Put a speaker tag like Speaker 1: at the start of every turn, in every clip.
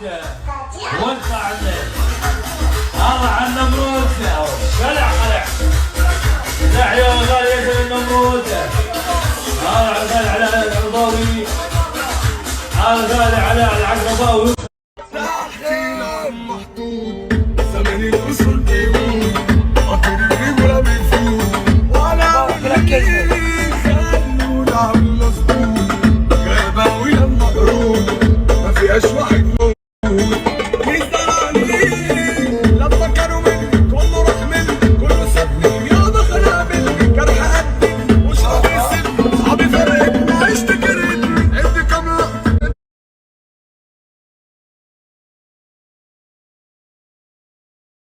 Speaker 1: وانت عنه هذا عن نمرود خلع لا يا غالية النمرود هذا خلع على العرضاوي هذا خلع على العقرباوي زمن الوصول بيقول وطريق ولا بيفوت ولا بنلاقيه خلونا على المظبوط غابة المغرور ما فيهاش واحد موجود يزرعني لما كانوا مني كله راح مني كله سابني يا دخل عامل جرح قدي وصحابي سبني صحابي فرقتني عشت كرهتني عدي كام لقطة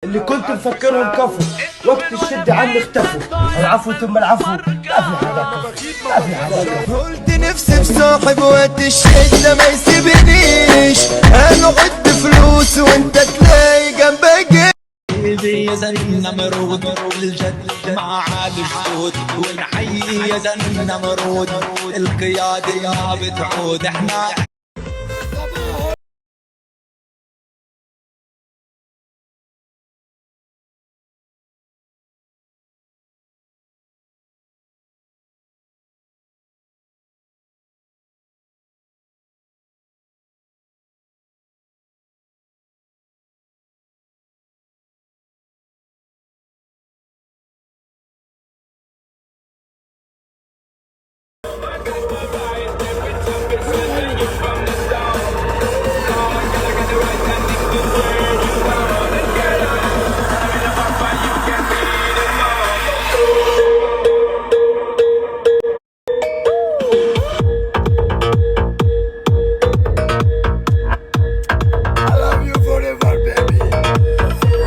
Speaker 2: اللي كنت مفكرهم كفوا وقت الشدة عني اختفوا. العفو ثم العفو ما في حدا
Speaker 3: قلت نفسي بصاحب وقت الشدة ما يسيبنيش انا عد فلوس وانت تلاقي جنبك
Speaker 4: يا زن نمرود الجد مع عالي الجود ونحيي يا زن نمرود القيادة ما بتعود احنا
Speaker 3: I love you forever, baby.